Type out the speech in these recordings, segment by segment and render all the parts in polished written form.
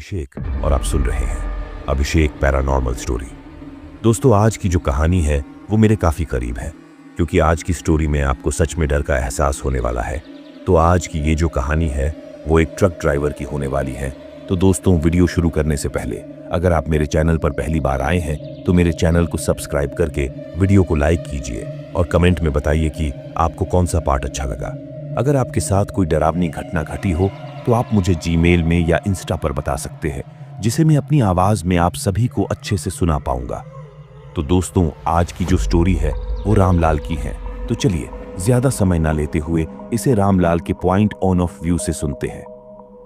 अभिषेक और आप सुन रहे हैं अभिषेक पैरानॉर्मल स्टोरी। दोस्तों, आज की जो कहानी है वो मेरे काफ़ी करीब है, क्योंकि आज की स्टोरी में आपको सच में डर का एहसास होने वाला है। तो आज की ये जो कहानी है वो एक ट्रक ड्राइवर की होने वाली है। तो दोस्तों, वीडियो शुरू करने से पहले अगर आप मेरे चैनल पर पहली बार आए हैं तो मेरे चैनल को सब्सक्राइब करके वीडियो को लाइक कीजिए और कमेंट में बताइए कि आपको कौन सा पार्ट अच्छा लगा। अगर आपके साथ कोई डरावनी घटना घटी हो तो आप मुझे जीमेल में या इंस्टा पर बता सकते हैं, जिसे मैं अपनी आवाज़ में आप सभी को अच्छे से सुना पाऊंगा। तो दोस्तों, आज की जो स्टोरी है वो रामलाल की है। तो चलिए ज़्यादा समय ना लेते हुए इसे रामलाल के पॉइंट ऑन ऑफ व्यू से सुनते हैं।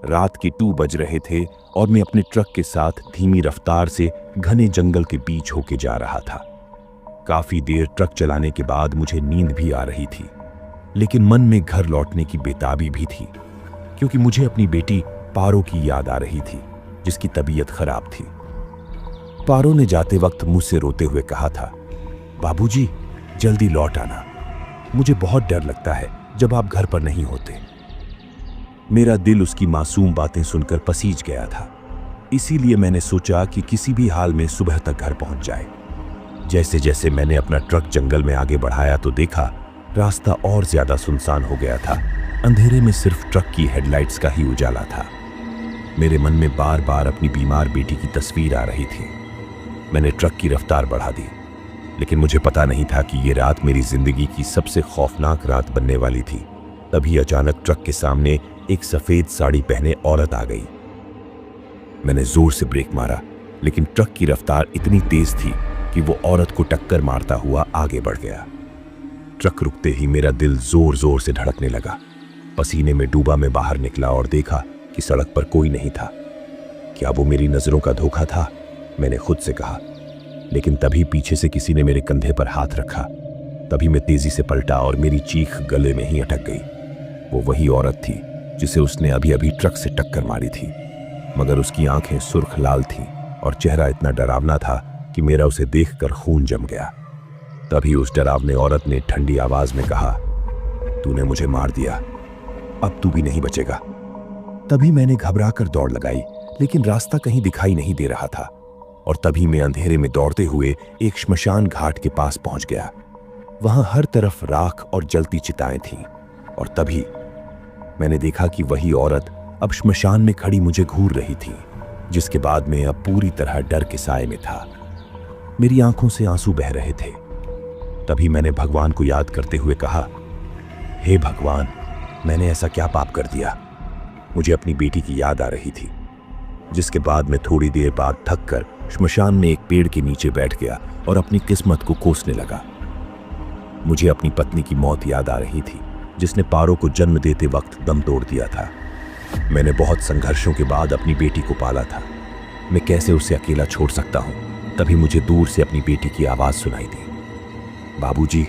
रात के 2 बज रहे थे और मैं अपने ट्रक के साथ धीमी रफ्तार से घने जंगल के बीच होके जा रहा था। काफ़ी देर ट्रक चलाने के बाद मुझे नींद भी आ रही थी, लेकिन मन में घर लौटने की बेताबी भी थी, क्योंकि मुझे अपनी बेटी पारो की याद आ रही थी, जिसकी तबीयत खराब थी। पारो ने जाते वक्त मुझसे रोते हुए कहा था, बाबूजी जल्दी लौट आना, मुझे बहुत डर लगता है जब आप घर पर नहीं होते। मेरा दिल उसकी मासूम बातें सुनकर पसीज गया था, इसीलिए मैंने सोचा कि किसी भी हाल में सुबह तक घर पहुंच जाए। जैसे जैसे मैंने अपना ट्रक जंगल में आगे बढ़ाया तो देखा रास्ता और ज्यादा सुनसान हो गया था। अंधेरे में सिर्फ ट्रक की हेडलाइट्स का ही उजाला था। मेरे मन में बार बार अपनी बीमार बेटी की तस्वीर आ रही थी। मैंने ट्रक की रफ्तार बढ़ा दी, लेकिन मुझे पता नहीं था कि ये रात मेरी जिंदगी की सबसे खौफनाक रात बनने वाली थी। तभी अचानक ट्रक के सामने एक सफेद साड़ी पहने औरत आ गई। मैंने जोर से ब्रेक मारा, लेकिन ट्रक की रफ्तार इतनी तेज थी कि वो औरत को टक्कर मारता हुआ आगे बढ़ गया। ट्रक रुकते ही मेरा दिल जोर जोर से धड़कने लगा। पसीने में डूबा मैं बाहर निकला और देखा कि सड़क पर कोई नहीं था। क्या वो मेरी नजरों का धोखा था? मैंने खुद से कहा, लेकिन तभी पीछे से किसी ने मेरे कंधे पर हाथ रखा। तभी मैं तेजी से पलटा और मेरी चीख गले में ही अटक गई। वो वही औरत थी जिसे उसने अभी अभी ट्रक से टक्कर मारी थी, मगर उसकी आंखें सुर्ख लाल थीं और चेहरा इतना डरावना था कि मेरा उसे देखकर खून जम गया। तभी उस डरावने औरत ने ठंडी आवाज में कहा, तूने मुझे मार दिया, अब तू भी नहीं बचेगा। तभी मैंने घबराकर दौड़ लगाई, लेकिन रास्ता कहीं दिखाई नहीं दे रहा था। और तभी मैं अंधेरे में दौड़ते हुए एक श्मशान घाट के पास पहुंच गया। वहां हर तरफ राख और जलती चिताएं थीं। और तभी मैंने देखा कि वही औरत अब श्मशान में खड़ी मुझे घूर रही थी, जिसके बाद मैं अब पूरी तरह डर के साए में था। मेरी आंखों से आंसू बह रहे थे। तभी मैंने भगवान को याद करते हुए कहा, हे भगवान, मैंने ऐसा क्या पाप कर दिया? मुझे अपनी बेटी की याद आ रही थी। जिसके बाद मैं थोड़ी देर बाद थक कर श्मशान में एक पेड़ के नीचे बैठ गया और अपनी किस्मत को कोसने लगा। मुझे अपनी पत्नी की मौत याद आ रही थी, जिसने पारो को जन्म देते वक्त दम तोड़ दिया था। मैंने बहुत संघर्षों के बाद अपनी बेटी को पाला था। मैं कैसे उसे अकेला छोड़ सकता हूँ? तभी मुझे दूर से अपनी बेटी की आवाज सुनाई दी, बाबूजी,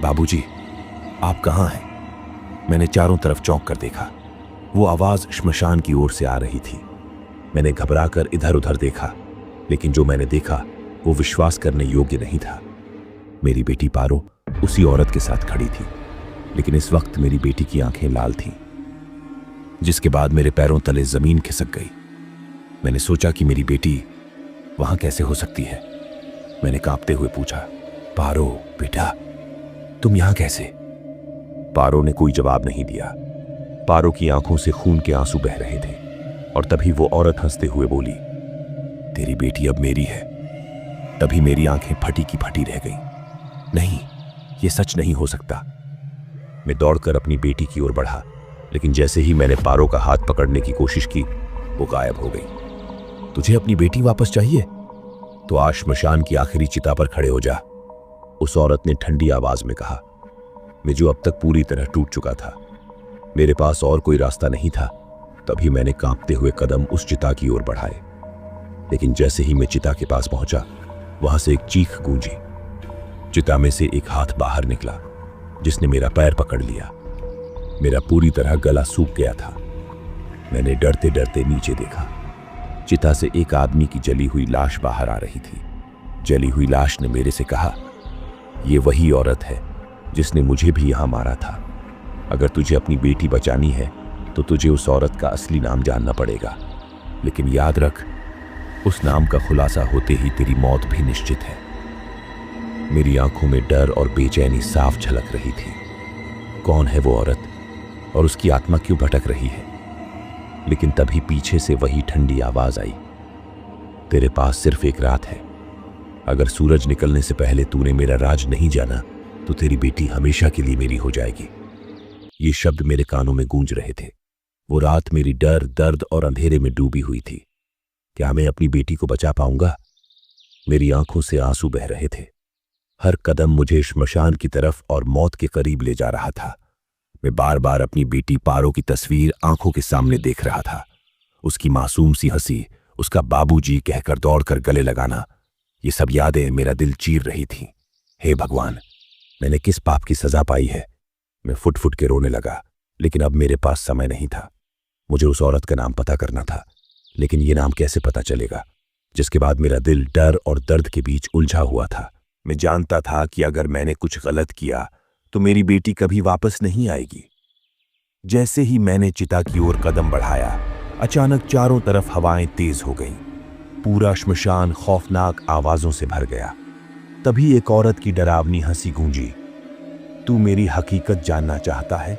बाबूजी, आप कहाँ हैं? मैंने चारों तरफ चौंक कर देखा। वो आवाज श्मशान की ओर से आ रही थी। मैंने घबराकर इधर उधर देखा, लेकिन जो मैंने देखा वो विश्वास करने योग्य नहीं था। मेरी बेटी पारो उसी औरत के साथ खड़ी थी, लेकिन इस वक्त मेरी बेटी की आंखें लाल थीं, जिसके बाद मेरे पैरों तले जमीन खिसक गई। मैंने सोचा कि मेरी बेटी वहां कैसे हो सकती है। मैंने कांपते हुए पूछा, पारो बेटा, तुम यहां कैसे? पारो ने कोई जवाब नहीं दिया। पारो की आंखों से खून के आंसू बह रहे थे। और तभी वो औरत हंसते हुए बोली, तेरी बेटी अब मेरी है। तभी मेरी आंखें फटी की फटी रह गईं। नहीं, ये सच नहीं हो सकता। मैं दौड़कर अपनी बेटी की ओर बढ़ा, लेकिन जैसे ही मैंने पारो का हाथ पकड़ने की कोशिश की, वो गायब हो गई। तुझे अपनी बेटी वापस चाहिए? तो आज श्मशान की आखिरी चिता पर खड़े हो जा, उस औरत ने ठंडी आवाज में कहा। मैं जो अब तक पूरी तरह टूट चुका था, मेरे पास और कोई रास्ता नहीं था। तभी मैंने कांपते हुए कदम उस चिता की ओर बढ़ाए, लेकिन जैसे ही मैं चिता के पास पहुंचा, वहां से एक चीख गूंजी। चिता में से एक हाथ बाहर निकला, जिसने मेरा पैर पकड़ लिया। मेरा पूरी तरह गला सूख गया था। मैंने डरते डरते नीचे देखा। चिता से एक आदमी की जली हुई लाश बाहर आ रही थी। जली हुई लाश ने मेरे से कहा, ये वही औरत है जिसने मुझे भी यहां मारा था। अगर तुझे अपनी बेटी बचानी है तो तुझे उस औरत का असली नाम जानना पड़ेगा। लेकिन याद रख, उस नाम का खुलासा होते ही तेरी मौत भी निश्चित है। मेरी आंखों में डर और बेचैनी साफ झलक रही थी। कौन है वो औरत और उसकी आत्मा क्यों भटक रही है? लेकिन तभी पीछे से वही ठंडी आवाज आई, तेरे पास सिर्फ एक रात है। अगर सूरज निकलने से पहले तूने मेरा राज नहीं जाना तो तेरी बेटी हमेशा के लिए मेरी हो जाएगी। ये शब्द मेरे कानों में गूंज रहे थे। वो रात मेरी डर, दर्द और अंधेरे में डूबी हुई थी। क्या मैं अपनी बेटी को बचा पाऊंगा? मेरी आंखों से आंसू बह रहे थे। हर कदम मुझे श्मशान की तरफ और मौत के करीब ले जा रहा था। मैं बार बार अपनी बेटी पारो की तस्वीर आंखों के सामने देख रहा था। उसकी मासूम सी हंसी, उसका बाबूजी कहकर दौड़कर गले लगाना, ये सब यादें मेरा दिल चीर रही थीं। हे भगवान, मैंने किस पाप की सजा पाई है? मैं फुट फुट के रोने लगा, लेकिन अब मेरे पास समय नहीं था। मुझे उस औरत का नाम पता करना था, लेकिन ये नाम कैसे पता चलेगा जिसके बाद मेरा दिल डर और दर्द के बीच उलझा हुआ था। मैं जानता था कि अगर मैंने कुछ गलत किया तो मेरी बेटी कभी वापस नहीं आएगी। जैसे ही मैंने चिता की ओर कदम बढ़ाया, अचानक चारों तरफ हवाएं तेज हो गईं। पूरा श्मशान खौफनाक आवाजों से भर गया। तभी एक औरत की डरावनी हंसी गूंजी, तू मेरी हकीकत जानना चाहता है?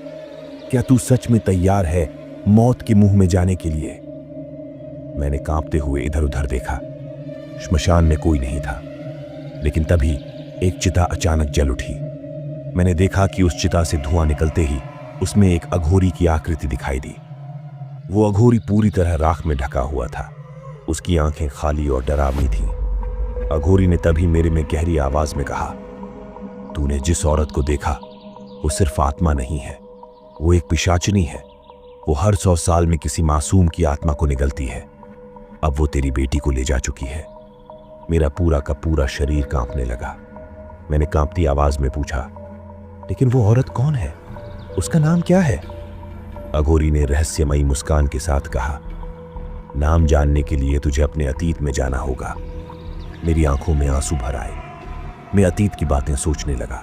क्या तू सच में तैयार है मौत के मुंह में जाने के लिए? मैंने कांपते हुए इधर उधर देखा। श्मशान में कोई नहीं था, लेकिन तभी एक चिता अचानक जल उठी। मैंने देखा कि उस चिता से धुआं निकलते ही उसमें एक अघोरी की आकृति दिखाई दी। वो अघोरी पूरी तरह राख में ढका हुआ था। उसकी आंखें खाली और डरावनी थीं। अघोरी ने तभी मेरे में गहरी आवाज में कहा, तूने जिस औरत को देखा वो सिर्फ आत्मा नहीं है, वो एक पिशाचिनी है। वो हर 100 साल में किसी मासूम की आत्मा को निगलती है। अब वो तेरी बेटी को ले जा चुकी है। मेरा पूरा का पूरा शरीर कांपने लगा। मैंने कांपती आवाज में पूछा, लेकिन वो औरत कौन है? उसका नाम क्या है? अघोरी ने रहस्यमयी मुस्कान के साथ कहा, नाम जानने के लिए तुझे अपने अतीत में जाना होगा। मेरी आंखों में आंसू भर आए। मैं अतीत की बातें सोचने लगा।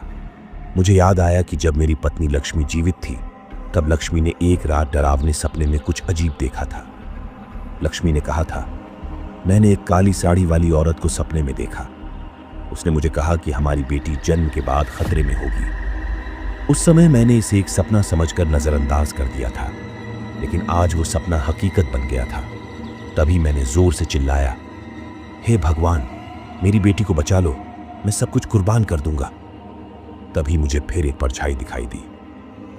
मुझे याद आया कि जब मेरी पत्नी लक्ष्मी जीवित थी, तब लक्ष्मी ने एक रात डरावने सपने में कुछ अजीब देखा था। लक्ष्मी ने कहा था, मैंने एक काली साड़ी वाली औरत को सपने में देखा। उसने मुझे कहा कि हमारी बेटी जन्म के बाद खतरे में होगी। उस समय मैंने इसे एक सपना समझकर नजरअंदाज कर दिया था, लेकिन आज वो सपना हकीकत बन गया था। तभी मैंने जोर से चिल्लाया, हे भगवान, मेरी बेटी को बचा लो, मैं सब कुछ कुर्बान कर दूंगा। तभी मुझे फिर एक परछाई दिखाई दी।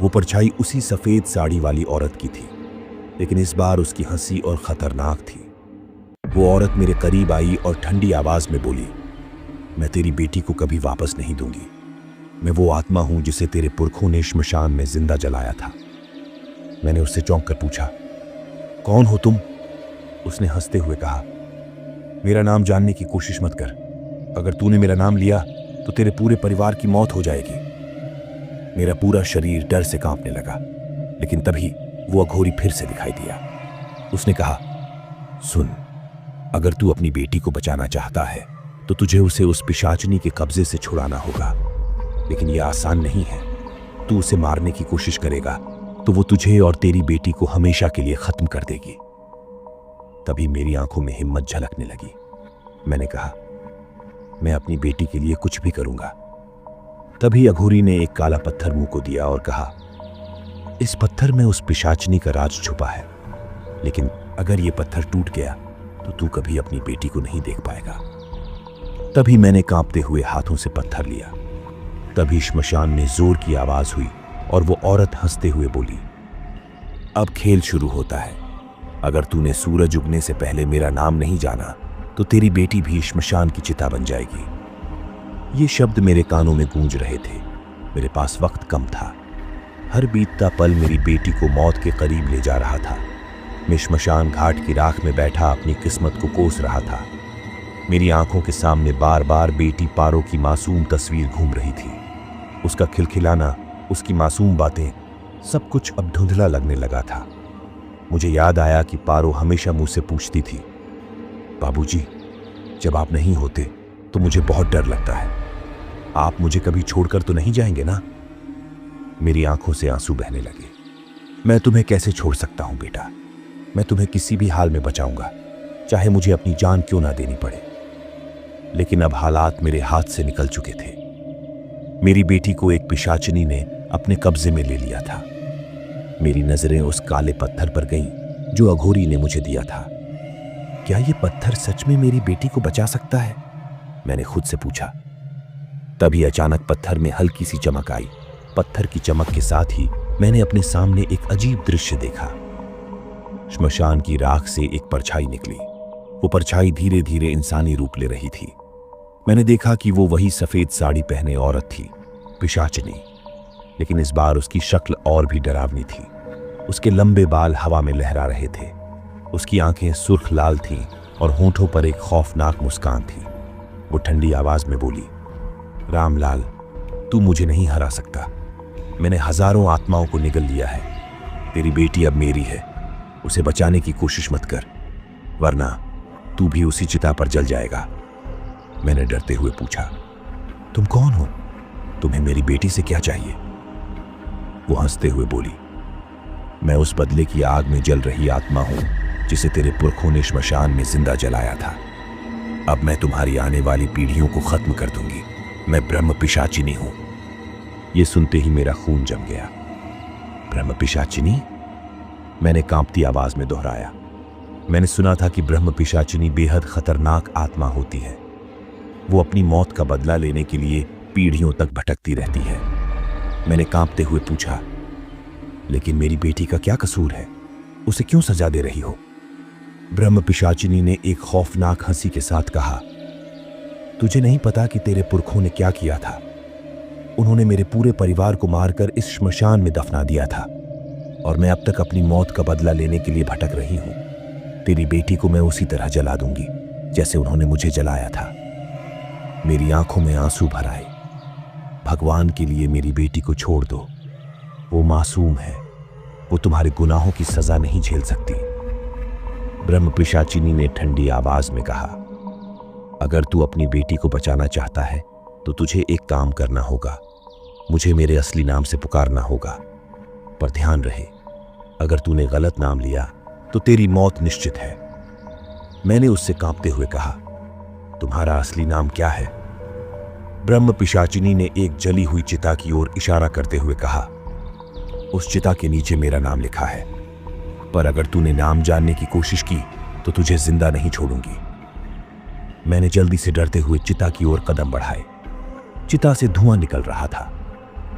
वो परछाई उसी सफेद साड़ी वाली औरत की थी, लेकिन इस बार उसकी हंसी और खतरनाक थी। वो औरत मेरे करीब आई और ठंडी आवाज में बोली, मैं तेरी बेटी को कभी वापस नहीं दूंगी। मैं वो आत्मा हूं जिसे तेरे पुरखों ने श्मशान में जिंदा जलाया था। मैंने उससे चौंक कर पूछा, कौन हो तुम? उसने हंसते हुए कहा, मेरा नाम जानने की कोशिश मत कर। अगर तूने मेरा नाम लिया तो तेरे पूरे परिवार की मौत हो जाएगी। मेरा पूरा शरीर डर से कांपने लगा, लेकिन तभी वो अघोरी फिर से दिखाई दिया। उसने कहा, सुन, अगर तू अपनी बेटी को बचाना चाहता है तो तुझे उसे उस पिशाचिनी के कब्जे से छुड़ाना होगा, लेकिन यह आसान नहीं है। तू उसे मारने की कोशिश करेगा तो वो तुझे और तेरी बेटी को हमेशा के लिए खत्म कर देगी। तभी मेरी आंखों में हिम्मत झलकने लगी। मैंने कहा, मैं अपनी बेटी के लिए कुछ भी करूंगा। तभी अघोरी ने एक काला पत्थर मुंह को दिया और कहा, इस पत्थर में उस पिशाचिनी का राज छुपा है, लेकिन अगर ये पत्थर टूट गया तो तू कभी अपनी बेटी को नहीं देख पाएगा। तभी मैंने कांपते हुए हाथों से पत्थर लिया। तभी श्मशान में जोर की आवाज हुई और वो औरत हंसते हुए बोली, अब खेल शुरू होता है। अगर तूने सूरज उगने से पहले मेरा नाम नहीं जाना तो तेरी बेटी भी श्मशान की चिता बन जाएगी। ये शब्द मेरे कानों में गूंज रहे थे। मेरे पास वक्त कम था। हर बीतता पल मेरी बेटी को मौत के करीब ले जा रहा था। मैं श्मशान घाट की राख में बैठा अपनी किस्मत को कोस रहा था। मेरी आंखों के सामने बार बार बेटी पारो की मासूम तस्वीर घूम रही थी। उसका खिलखिलाना, उसकी मासूम बातें, सब कुछ अब धुंधला लगने लगा था। मुझे याद आया कि पारो हमेशा मुझसे पूछती थी, बाबूजी, जब आप नहीं होते तो मुझे बहुत डर लगता है। आप मुझे कभी छोड़कर तो नहीं जाएंगे ना? मेरी आंखों से आंसू बहने लगे। मैं तुम्हें कैसे छोड़ सकता हूं बेटा? मैं तुम्हें किसी भी हाल में बचाऊंगा, चाहे मुझे अपनी जान क्यों ना देनी पड़े। लेकिन अब हालात मेरे हाथ से निकल चुके थे। मेरी बेटी को एक पिशाचिनी ने अपने कब्जे में ले लिया था। मेरी नजरें उस काले पत्थर पर गईं जो अघोरी ने मुझे दिया था। क्या ये पत्थर सच में मेरी बेटी को बचा सकता है? मैंने खुद से पूछा। तभी अचानक पत्थर में हल्की सी चमक आई। पत्थर की चमक के साथ ही मैंने अपने सामने एक अजीब दृश्य देखा। श्मशान की राख से एक परछाई निकली। वो परछाई धीरे धीरे इंसानी रूप ले रही थी। मैंने देखा कि वो वही सफेद साड़ी पहने औरत थी, पिशाचिनी। लेकिन इस बार उसकी शक्ल और भी डरावनी थी। उसके लंबे बाल हवा में लहरा रहे थे। उसकी आंखें सुर्ख लाल थीं और होंठों पर एक खौफनाक मुस्कान थी। वो ठंडी आवाज में बोली, रामलाल, तू मुझे नहीं हरा सकता। मैंने हजारों आत्माओं को निगल लिया है। तेरी बेटी अब मेरी है। उसे बचाने की कोशिश मत कर, वरना तू भी उसी चिता पर जल जाएगा। मैंने डरते हुए पूछा, तुम कौन हो? तुम्हें मेरी बेटी से क्या चाहिए? वो हंसते हुए बोली, मैं उस बदले की आग में जल रही आत्मा हूं जिसे तेरे पुरखों ने श्मशान में जिंदा जलाया था। अब मैं तुम्हारी आने वाली पीढ़ियों को खत्म कर दूंगी। मैं ब्रह्म पिशाचिनी हूं। यह सुनते ही मेरा खून जम गया। ब्रह्म पिशाचिनी? मैंने कांपती आवाज में दोहराया। मैंने सुना था कि ब्रह्म पिशाचिनी बेहद खतरनाक आत्मा होती है। वो अपनी मौत का बदला लेने के लिए पीढ़ियों तक भटकती रहती है। मैंने कांपते हुए पूछा, लेकिन मेरी बेटी का क्या कसूर है? उसे क्यों सजा दे रही हो? ब्रह्म पिशाचिनी ने एक खौफनाक हंसी के साथ कहा, तुझे नहीं पता कि तेरे पुरखों ने क्या किया था? उन्होंने मेरे पूरे परिवार को मारकर इस श्मशान में दफना दिया था और मैं अब तक अपनी मौत का बदला लेने के लिए भटक रही हूं। तेरी बेटी को मैं उसी तरह जला दूंगी जैसे उन्होंने मुझे जलाया था। मेरी आंखों में आंसू भर आए। भगवान के लिए मेरी बेटी को छोड़ दो। वो मासूम है। वो तुम्हारे गुनाहों की सजा नहीं झेल सकती। ब्रह्म पिशाचिनी ने ठंडी आवाज में कहा, अगर तू अपनी बेटी को बचाना चाहता है तो तुझे एक काम करना होगा। मुझे मेरे असली नाम से पुकारना होगा। पर ध्यान रहे, अगर तूने गलत नाम लिया तो तेरी मौत निश्चित है। मैंने उससे कांपते हुए कहा, तुम्हारा असली नाम क्या है? ब्रह्म पिशाचिनी ने एक जली हुई चिता की ओर इशारा करते हुए कहा, उस चिता के नीचे मेरा नाम लिखा है, पर अगर तूने नाम जानने की कोशिश की तो तुझे जिंदा नहीं छोड़ूंगी। मैंने जल्दी से डरते हुए चिता की ओर कदम बढ़ाए। चिता से धुआं निकल रहा था।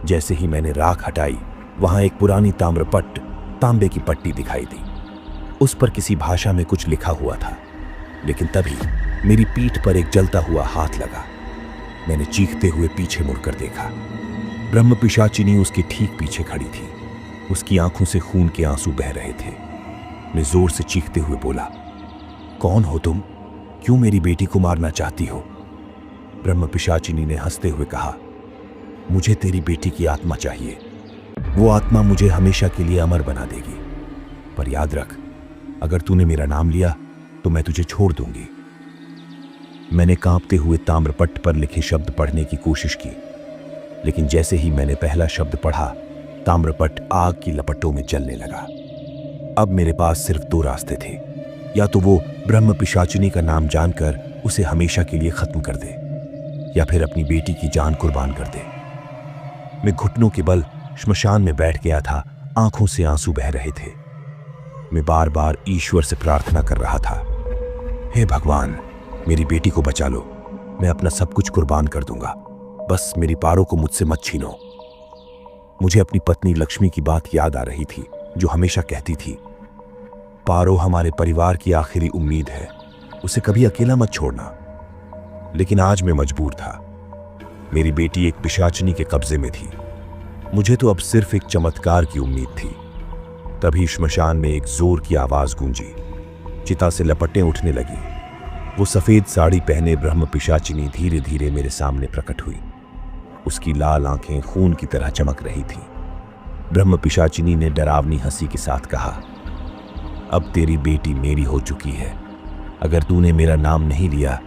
जैसे ही मैंने राख हटाई, वहां एक पुरानी ताम्रपट्ट, तांबे की पट्टी दिखाई दी। उस पर किसी भाषा में कुछ लिखा हुआ था। लेकिन तभी मेरी पीठ पर एक जलता हुआ हाथ लगा। मैंने चीखते हुए पीछे मुड़कर देखा। ब्रह्म पिशाचिनी उसके ठीक पीछे खड़ी थी। उसकी आंखों से खून के आंसू बह रहे थे। मैं जोर से चीखते हुए बोला, कौन हो तुम? क्यों मेरी बेटी को मारना चाहती हो? ब्रह्म पिशाचिनी ने हंसते हुए कहा, मुझे तेरी बेटी की आत्मा चाहिए। वो आत्मा मुझे हमेशा के लिए अमर बना देगी। पर याद रख, अगर तूने मेरा नाम लिया तो मैं तुझे छोड़ दूंगी। मैंने कांपते हुए ताम्रपट्ट पर लिखे शब्द पढ़ने की कोशिश की, लेकिन जैसे ही मैंने पहला शब्द पढ़ा, ताम्रपट्ट आग की लपटों में जलने लगा। अब मेरे पास सिर्फ दो रास्ते थे। या तो वो ब्रह्म पिशाचिनी का नाम जानकर उसे हमेशा के लिए खत्म कर दे, या फिर अपनी बेटी की जान कुर्बान कर दे। मैं घुटनों के बल श्मशान में बैठ गया था। आंखों से आंसू बह रहे थे। मैं बार बार ईश्वर से प्रार्थना कर रहा था, हे भगवान, मेरी बेटी को बचा लो। मैं अपना सब कुछ कुर्बान कर दूंगा, बस मेरी पारो को मुझसे मत छीनो। मुझे अपनी पत्नी लक्ष्मी की बात याद आ रही थी, जो हमेशा कहती थी, पारो हमारे परिवार की आखिरी उम्मीद है, उसे कभी अकेला मत छोड़ना। लेकिन आज मैं मजबूर था। मेरी बेटी एक पिशाचिनी के कब्जे में थी। मुझे तो अब सिर्फ एक चमत्कार की उम्मीद थी। तभी श्मशान में एक जोर की आवाज गूंजी। चिता से लपटें उठने लगी। वो सफेद साड़ी पहने ब्रह्म पिशाचिनी धीरे धीरे मेरे सामने प्रकट हुई। उसकी लाल आंखें खून की तरह चमक रही थीं। ब्रह्म पिशाचिनी ने डरावनी हंसी के साथ कहा, अब तेरी बेटी मेरी हो चुकी है। अगर तूने मेरा नाम नहीं लिया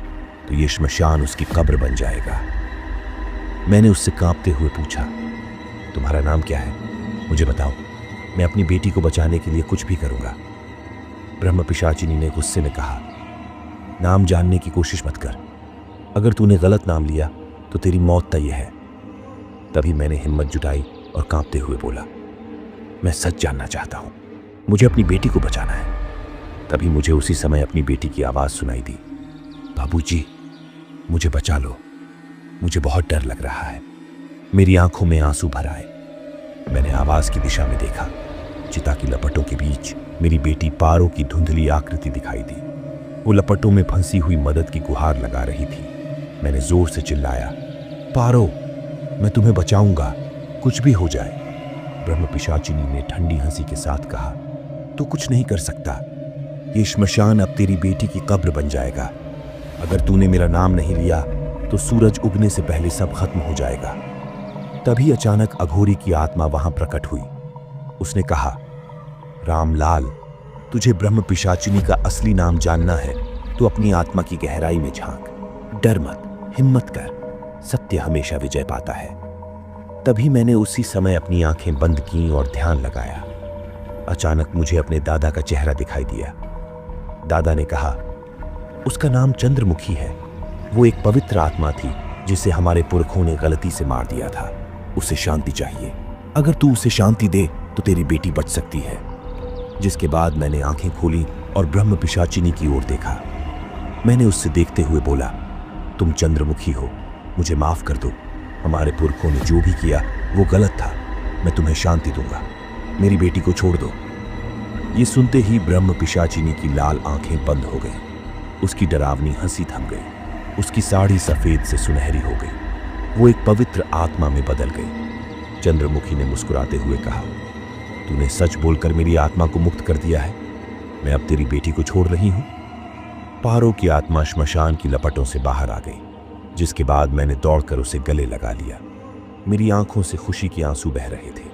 तो ये श्मशान उसकी कब्र बन जाएगा। मैंने उससे कांपते हुए पूछा, तुम्हारा नाम क्या है? मुझे बताओ, मैं अपनी बेटी को बचाने के लिए कुछ भी करूंगा। ब्रह्म पिशाचिनी ने गुस्से में कहा, नाम जानने की कोशिश मत कर। अगर तूने गलत नाम लिया तो तेरी मौत तय है। तभी मैंने हिम्मत जुटाई और कांपते हुए बोला, मैं सच जानना चाहता हूं, मुझे अपनी बेटी को बचाना है। तभी मुझे उसी समय अपनी बेटी की आवाज सुनाई दी, बाबूजी, मुझे बचा लो, मुझे बहुत डर लग रहा है। मेरी आंखों में आंसू भर आए। मैंने आवाज की दिशा में देखा। चिता की लपटों के बीच मेरी बेटी पारो की धुंधली आकृति दिखाई दी। वो लपटों में फंसी हुई मदद की गुहार लगा रही थी। मैंने जोर से चिल्लाया, पारो, मैं तुम्हें बचाऊंगा, कुछ भी हो जाए। ब्रह्म पिशाचिनी ने ठंडी हंसी के साथ कहा, तू कुछ नहीं कर सकता। ये श्मशान अब तेरी बेटी की कब्र बन जाएगा। अगर तूने मेरा नाम नहीं लिया तो सूरज उगने से पहले सब खत्म हो जाएगा। तभी अचानक अघोरी की आत्मा वहां प्रकट हुई। उसने कहा, रामलाल, तुझे ब्रह्म पिशाचिनी का असली नाम जानना है तो अपनी आत्मा की गहराई में झांक। डर मत, हिम्मत कर, सत्य हमेशा विजय पाता है। तभी मैंने उसी समय अपनी आंखें बंद की और ध्यान लगाया। अचानक मुझे अपने दादा का चेहरा दिखाई दिया। दादा ने कहा, उसका नाम चंद्रमुखी है। वो एक पवित्र आत्मा थी जिसे हमारे पुरखों ने गलती से मार दिया था। उसे शांति चाहिए। अगर तू उसे शांति दे तो तेरी बेटी बच सकती है। जिसके बाद मैंने आंखें खोली और ब्रह्म पिशाचिनी की ओर देखा। मैंने उससे देखते हुए बोला, तुम चंद्रमुखी हो, मुझे माफ कर दो। हमारे पुरखों ने जो भी किया वो गलत था। मैं तुम्हें शांति दूंगा, मेरी बेटी को छोड़ दो। ये सुनते ही ब्रह्म पिशाचिनी की लाल आंखें बंद हो गईं। उसकी डरावनी हंसी थम गई। उसकी साड़ी सफेद से सुनहरी हो गई। वो एक पवित्र आत्मा में बदल गई। चंद्रमुखी ने मुस्कुराते हुए कहा, तूने सच बोलकर मेरी आत्मा को मुक्त कर दिया है। मैं अब तेरी बेटी को छोड़ रही हूं। पारो की आत्मा श्मशान की लपटों से बाहर आ गई, जिसके बाद मैंने दौड़कर उसे गले लगा लिया। मेरी आंखों से खुशी के आंसू बह रहे थे।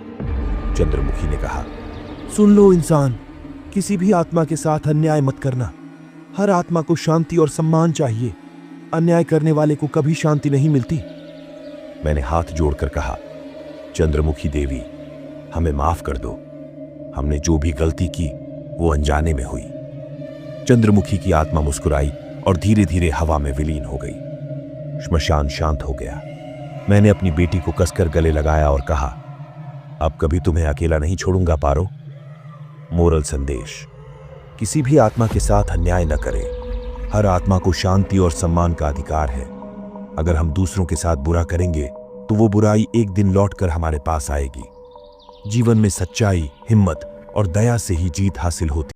चंद्रमुखी ने कहा, सुन लो इंसान, किसी भी आत्मा के साथ अन्याय मत करना। हर आत्मा को शांति और सम्मान चाहिए। अन्याय करने वाले को कभी शांति नहीं मिलती। मैंने हाथ जोड़कर कहा, चंद्रमुखी देवी, हमें माफ कर दो। हमने जो भी गलती की वो अनजाने में हुई। चंद्रमुखी की आत्मा मुस्कुराई और धीरे धीरे हवा में विलीन हो गई। श्मशान शांत हो गया। मैंने अपनी बेटी को कसकर गले लगाया और कहा, अब कभी तुम्हें अकेला नहीं छोड़ूंगा पारो। मोरल संदेश, किसी भी आत्मा के साथ अन्याय न करें। हर आत्मा को शांति और सम्मान का अधिकार है। अगर हम दूसरों के साथ बुरा करेंगे तो वो बुराई एक दिन लौटकर हमारे पास आएगी। जीवन में सच्चाई, हिम्मत और दया से ही जीत हासिल होती